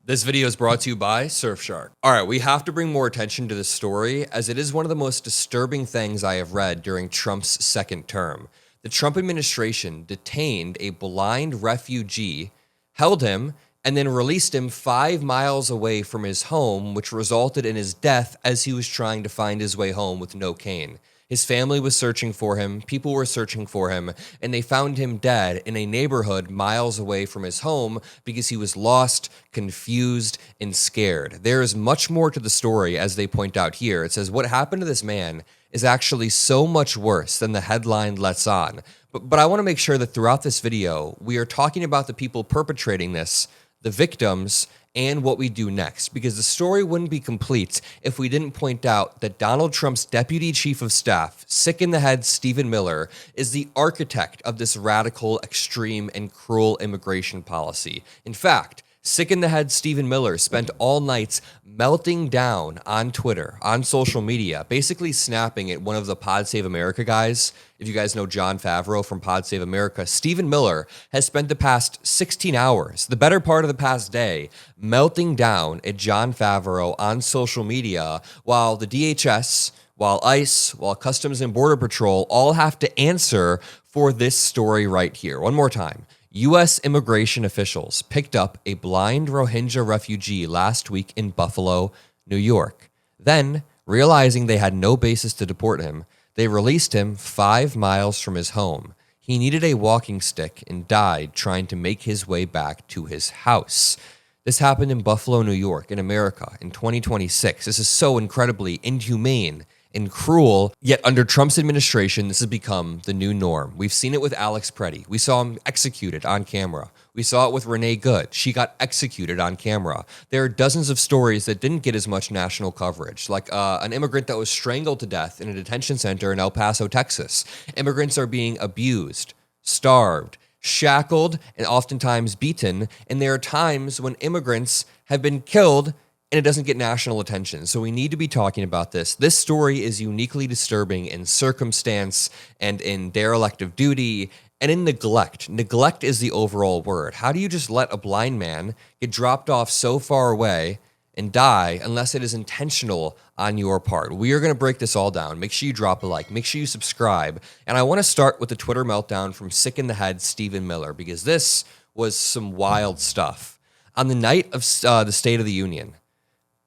This video is brought to you by Surfshark. All right, we have to bring more attention to this story as it is one of the most disturbing things I have read during Trump's second term. The Trump administration detained a blind refugee, held him, and then released him 5 miles away from his home, which resulted in his death as he was trying to find his way home with no cane. His family was searching for him, people were searching for him, and they found him dead in a neighborhood miles away from his home because he was lost, confused, and scared. There is much more to the story, as they point out here. It says, what happened to this man is actually so much worse than the headline lets on. But I want to make sure that throughout this video, we are talking about the people perpetrating this, the victims, and what we do next, because the story wouldn't be complete if we didn't point out that Donald Trump's deputy chief of staff, sick in the head Stephen Miller, is the architect of this radical, extreme, and cruel immigration policy. In fact, sick in the head Stephen Miller spent all nights melting down on Twitter, on social media, basically snapping at one of the Pod Save America guys. If you guys know Jon Favreau from Pod Save America, Stephen Miller has spent the past 16 hours, the better part of the past day, melting down at Jon Favreau on social media while the DHS, while ICE, while Customs and Border Patrol all have to answer for this story right here. One more time. U.S. immigration officials picked up a blind Rohingya refugee last week in Buffalo, New York. Then, realizing they had no basis to deport him, they released him 5 miles from his home. He needed a walking stick and died trying to make his way back to his house. This happened in Buffalo, New York, in America in 2026. This is so incredibly inhumane and cruel, yet under Trump's administration, this has become the new norm. We've seen it with Alex Preddy. We saw him executed on camera. We saw it with Renee Good. She got executed on camera. There are dozens of stories that didn't get as much national coverage, like an immigrant that was strangled to death in a detention center in El Paso, Texas. Immigrants are being abused, starved, shackled, and oftentimes beaten, and there are times when immigrants have been killed and it doesn't get national attention. So we need to be talking about this. This story is uniquely disturbing in circumstance and in derelict of duty and in neglect. Neglect is the overall word. How do you just let a blind man get dropped off so far away and die unless it is intentional on your part? We are going to break this all down. Make sure you drop a like. Make sure you subscribe. And I want to start with the Twitter meltdown from sick in the head Stephen Miller, because this was some wild stuff. On the night of the State of the Union,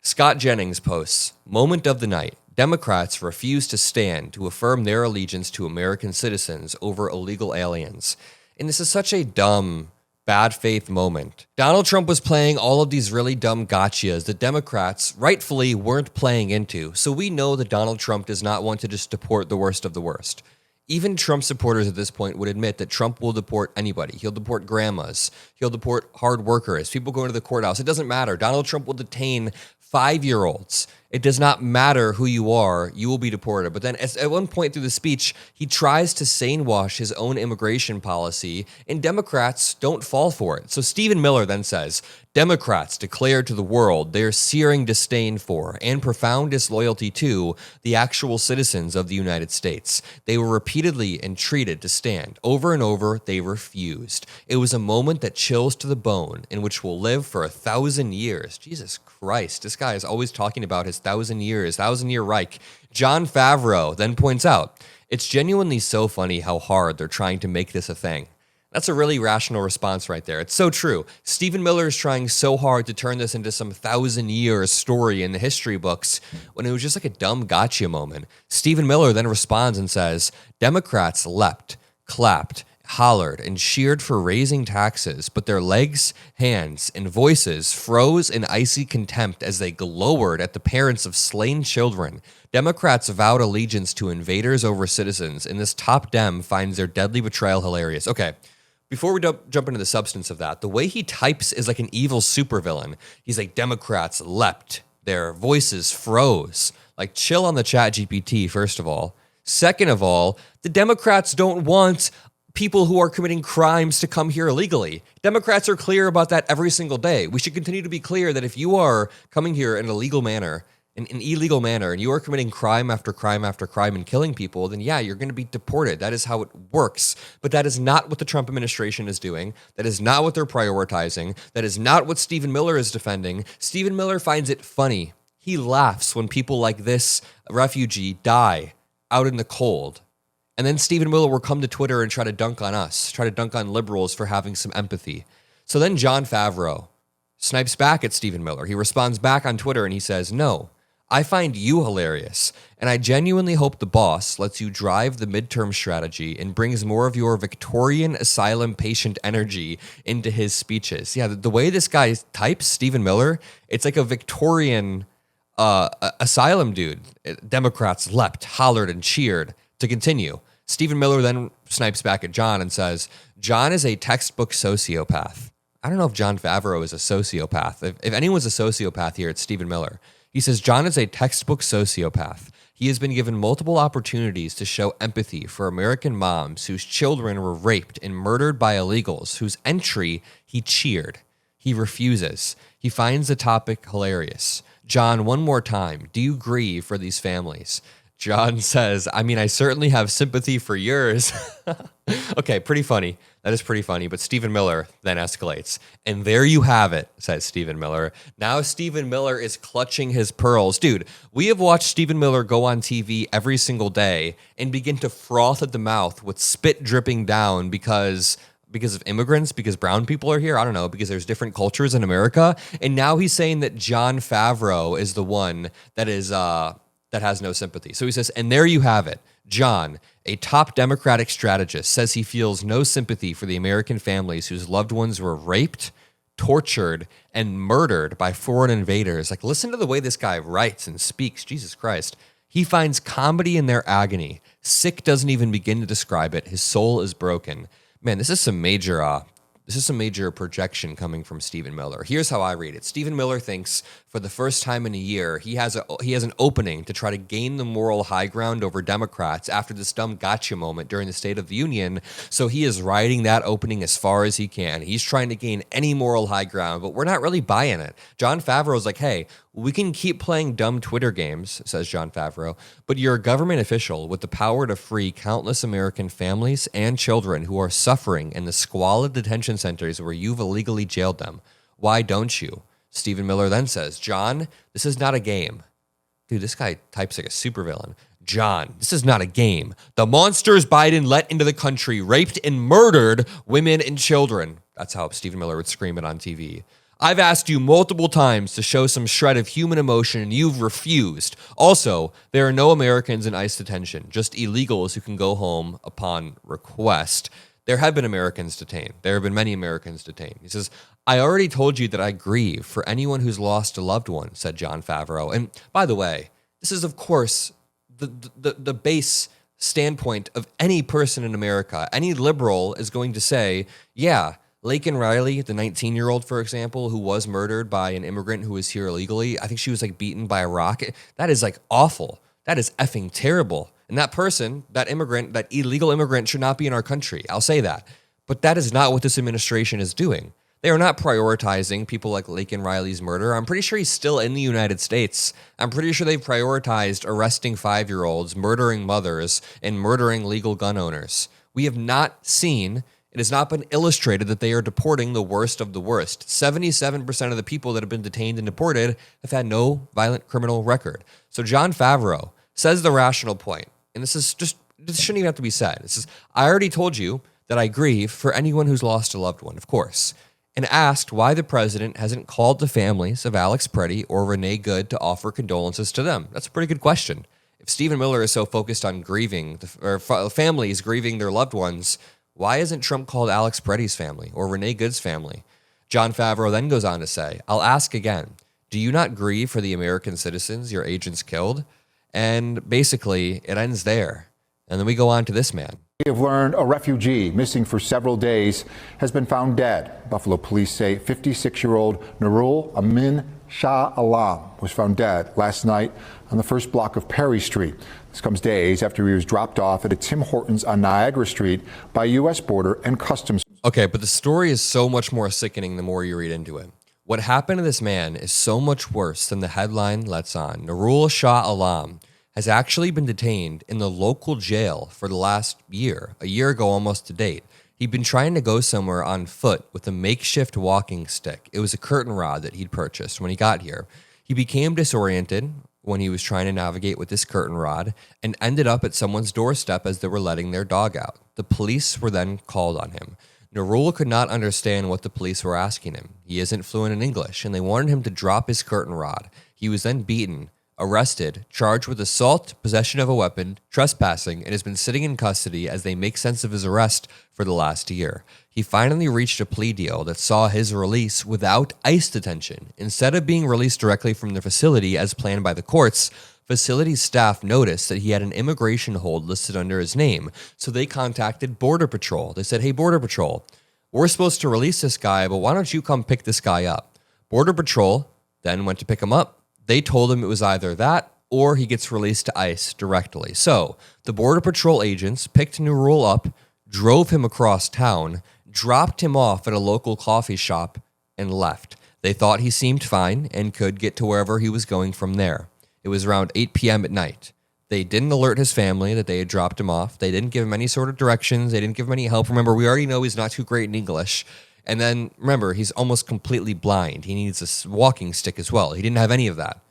Scott Jennings posts, "Moment of the night. Democrats refuse to stand to affirm their allegiance to American citizens over illegal aliens." And this is such a dumb, bad faith moment. Donald Trump was playing all of these really dumb gotchas that Democrats rightfully weren't playing into. So we know that Donald Trump does not want to just deport the worst of the worst. Even Trump supporters at this point would admit that Trump will deport anybody. He'll deport grandmas. He'll deport hard workers, people going to the courthouse. It doesn't matter. Donald Trump will detain 5-year-olds. It does not matter who you are, you will be deported. But then at one point through the speech, he tries to sane wash his own immigration policy, and Democrats don't fall for it. So Stephen Miller then says, Democrats declare to the world their searing disdain for and profound disloyalty to the actual citizens of the United States. They were repeatedly entreated to stand. Over and over, they refused. It was a moment that chills to the bone, in which will live for 1,000 years. Jesus Christ, this guy is always talking about his 1,000 years, 1,000-year Reich. Jon Favreau then points out, it's genuinely so funny how hard they're trying to make this a thing. That's a really rational response right there. It's so true. Stephen Miller is trying so hard to turn this into some 1,000-year story in the history books when it was just like a dumb gotcha moment. Stephen Miller then responds and says, Democrats leapt, clapped, hollered, and cheered for raising taxes, but their legs, hands, and voices froze in icy contempt as they glowered at the parents of slain children. Democrats vowed allegiance to invaders over citizens, and this top Dem finds their deadly betrayal hilarious. Okay. Before we jump into the substance of that, the way he types is like an evil supervillain. He's like, Democrats leapt, their voices froze. Like, chill on the chat GPT, first of all. Second of all, the Democrats don't want people who are committing crimes to come here illegally. Democrats are clear about that every single day. We should continue to be clear that if you are coming here in a legal manner, in an illegal manner, and you are committing crime after crime after crime and killing people, then yeah, you're going to be deported. That is how it works. But that is not what the Trump administration is doing. That is not what they're prioritizing. That is not what Stephen Miller is defending. Stephen Miller finds it funny. He laughs when people like this refugee die out in the cold. And then Stephen Miller will come to Twitter and try to dunk on us, try to dunk on liberals for having some empathy. So then Jon Favreau snipes back at Stephen Miller. He responds back on Twitter and he says, "No, I find you hilarious, and I genuinely hope the boss lets you drive the midterm strategy and brings more of your Victorian asylum patient energy into his speeches." Yeah, the way this guy types, Stephen Miller, it's like a Victorian asylum dude. Democrats leapt, hollered, and cheered. To continue, Stephen Miller then snipes back at Jon and says, "Jon is a textbook sociopath." I don't know if Jon Favreau is a sociopath. If anyone's a sociopath here, it's Stephen Miller. He says, "Jon is a textbook sociopath. He has been given multiple opportunities to show empathy for American moms whose children were raped and murdered by illegals, whose entry he cheered. He refuses. He finds the topic hilarious. Jon, one more time, do you grieve for these families?" Jon says, "I mean, I certainly have sympathy for yours." Okay, pretty funny. That is pretty funny. But Stephen Miller then escalates. "And there you have it," says Stephen Miller. Now Stephen Miller is clutching his pearls. Dude, we have watched Stephen Miller go on TV every single day and begin to froth at the mouth with spit dripping down because of immigrants, because brown people are here. I don't know, because there's different cultures in America. And now he's saying that Jon Favreau is the one that is that has no sympathy. So he says, "And there you have it. Jon, a top Democratic strategist, says he feels no sympathy for the American families whose loved ones were raped, tortured, and murdered by foreign invaders." Like, listen to the way this guy writes and speaks. Jesus Christ. He finds comedy in their agony. Sick doesn't even begin to describe it. His soul is broken. Man, this is some major projection coming from Stephen Miller. Here's how I read it. Stephen Miller thinks for the first time in a year, he has an opening to try to gain the moral high ground over Democrats after this dumb gotcha moment during the State of the Union. So he is riding that opening as far as he can. He's trying to gain any moral high ground, but we're not really buying it. Jon Favreau's like, "Hey, we can keep playing dumb Twitter games," says Jon Favreau, "but you're a government official with the power to free countless American families and children who are suffering in the squalid detention centers where you've illegally jailed them. Why don't you?" Stephen Miller then says, "Jon, this is not a game." Dude, this guy types like a supervillain. "Jon, this is not a game. The monsters Biden let into the country raped and murdered women and children." That's how Stephen Miller would scream it on TV. "I've asked you multiple times to show some shred of human emotion and you've refused. Also, there are no Americans in ICE detention, just illegals who can go home upon request. There have been Americans detained. There have been many Americans detained." He says, "I already told you that I grieve for anyone who's lost a loved one," said Jon Favreau. And by the way, this is, of course, the base standpoint of any person in America. Any liberal is going to say, yeah, Laken Riley, the 19-year-old, for example, who was murdered by an immigrant who was here illegally. I think she was like beaten by a rock. That is like awful. That is effing terrible. And that person, that immigrant, that illegal immigrant should not be in our country. I'll say that. But that is not what this administration is doing. They are not prioritizing people like Laken Riley's murder. I'm pretty sure he's still in the United States. I'm pretty sure they've prioritized arresting 5-year-olds, murdering mothers, and murdering legal gun owners. We have not seen, it has not been illustrated that they are deporting the worst of the worst. 77% of the people that have been detained and deported have had no violent criminal record. So Jon Favreau says the rational point, and this shouldn't even have to be said. It says, "I already told you that I grieve for anyone who's lost a loved one, of course," and asked why the president hasn't called the families of Alex Preddy or Renee Good to offer condolences to them. That's a pretty good question. If Stephen Miller is so focused on grieving, or families grieving their loved ones, why hasn't Trump called Alex Preddy's family or Renee Good's family? Jon Favreau then goes on to say, "I'll ask again, do you not grieve for the American citizens your agents killed?" And basically, it ends there. And then we go on to this man. We have learned a refugee missing for several days has been found dead. Buffalo police say 56-year-old Nurul Amin Shah Alam was found dead last night on the first block of Perry Street. This comes days after he was dropped off at a Tim Hortons on Niagara Street by U.S. Border and Customs. Okay, but the story is so much more sickening the more you read into it. What happened to this man is so much worse than the headline lets on. Nurul Shah Alam has actually been detained in the local jail for the last year, a year ago almost to date. He'd been trying to go somewhere on foot with a makeshift walking stick. It was a curtain rod that he'd purchased when he got here. He became disoriented when he was trying to navigate with this curtain rod and ended up at someone's doorstep as they were letting their dog out. The police were then called on him. Nurul could not understand what the police were asking him. He isn't fluent in English, and they wanted him to drop his curtain rod. He was then beaten, arrested, charged with assault, possession of a weapon, trespassing, and has been sitting in custody as they make sense of his arrest for the last year. He finally reached a plea deal that saw his release without ICE detention. Instead of being released directly from the facility as planned by the courts, facility staff noticed that he had an immigration hold listed under his name, so they contacted Border Patrol. They said, "Hey, Border Patrol, we're supposed to release this guy, but why don't you come pick this guy up?" Border Patrol then went to pick him up. They told him it was either that or he gets released to ICE directly. So the Border Patrol agents picked Nurul up, drove him across town, dropped him off at a local coffee shop, and left. They thought he seemed fine and could get to wherever he was going from there. It was around 8 p.m. at night. They didn't alert his family that they had dropped him off. They didn't give him any sort of directions. They didn't give him any help. Remember, we already know he's not too great in English. And then, remember, he's almost completely blind. He needs a walking stick as well. He didn't have any of that.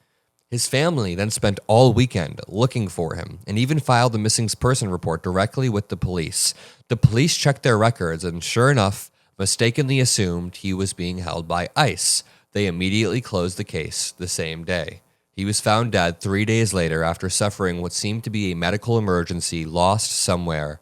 His family then spent all weekend looking for him and even filed a missing person report directly with the police. The police checked their records and, sure enough, mistakenly assumed he was being held by ICE. They immediately closed the case the same day. He was found dead 3 days later after suffering what seemed to be a medical emergency lost somewhere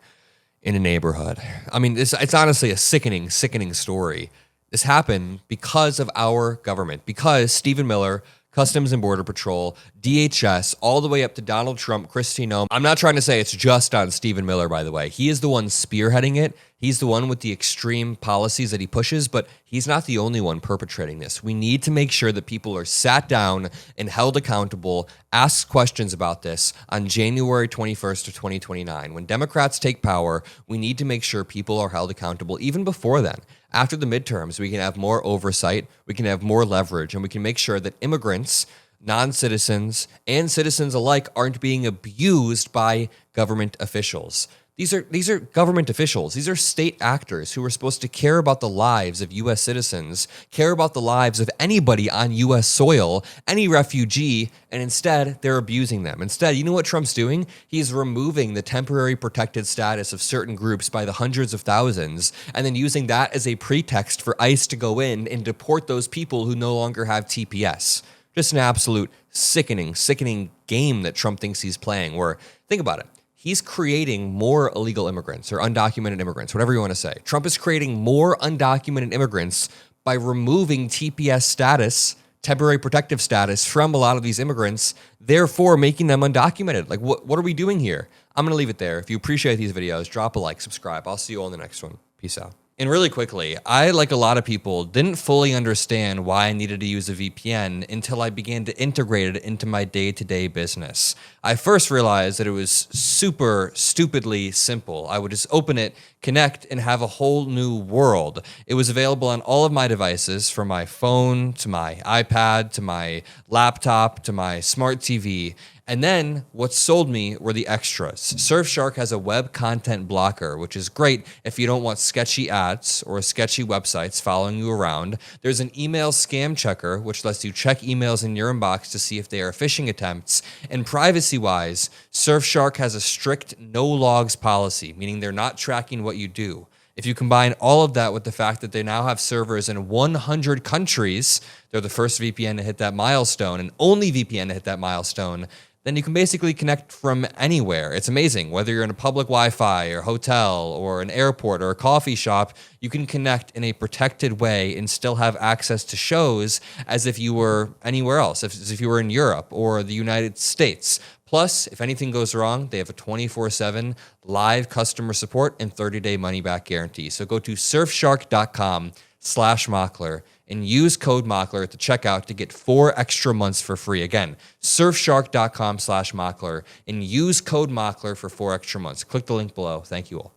in a neighborhood. I mean, it's honestly a sickening story. This happened because of our government, because Stephen Miller, Customs and Border Patrol, DHS, all the way up to Donald Trump, Kristi Noem. I'm not trying to say it's just on Stephen Miller, by the way. He is the one spearheading it. He's the one with the extreme policies that he pushes, but he's not the only one perpetrating this. We need to make sure that people are sat down and held accountable, asked questions about this on January 21st of 2029. When Democrats take power, we need to make sure people are held accountable even before then. After the midterms, we can have more oversight, we can have more leverage, and we can make sure that immigrants, non-citizens, and citizens alike aren't being abused by government officials. These are government officials. These are state actors who are supposed to care about the lives of U.S. citizens, care about the lives of anybody on U.S. soil, any refugee, and instead they're abusing them. Instead, you know what Trump's doing? He's removing the temporary protected status of certain groups by the hundreds of thousands, and then using that as a pretext for ICE to go in and deport those people who no longer have TPS. Just an absolute sickening game that Trump thinks he's playing, where, think about it. He's creating more illegal immigrants or undocumented immigrants, whatever you want to say. Trump is creating more undocumented immigrants by removing TPS status, temporary protective status, from a lot of these immigrants, therefore making them undocumented. Like, what are we doing here? I'm going to leave it there. If you appreciate these videos, drop a like, subscribe. I'll see you all in the next one. Peace out. And really quickly, I, like a lot of people, didn't fully understand why I needed to use a VPN until I began to integrate it into my day-to-day business. I first realized that it was super stupidly simple. I would just open it, connect, and have a whole new world. It was available on all of my devices, from my phone to my iPad to my laptop to my smart TV. And then what sold me were the extras. Surfshark has a web content blocker, which is great if you don't want sketchy ads or sketchy websites following you around. There's an email scam checker, which lets you check emails in your inbox to see if they are phishing attempts. And privacy-wise, Surfshark has a strict no logs policy, meaning they're not tracking what you do. If you combine all of that with the fact that they now have servers in 100 countries, they're the first VPN to hit that milestone and only VPN to hit that milestone, then you can basically connect from anywhere. It's amazing. Whether you're in a public Wi-Fi or hotel or an airport or a coffee shop, you can connect in a protected way and still have access to shows as if you were anywhere else, as if you were in Europe or the United States. Plus, if anything goes wrong, they have a 24/7 live customer support and 30-day money-back guarantee. So go to surfshark.com/Mockler and use code Mockler at the checkout to get 4 extra months for free. Again, surfshark.com/Mockler and use code Mockler for 4 extra months. Click the link below. Thank you all.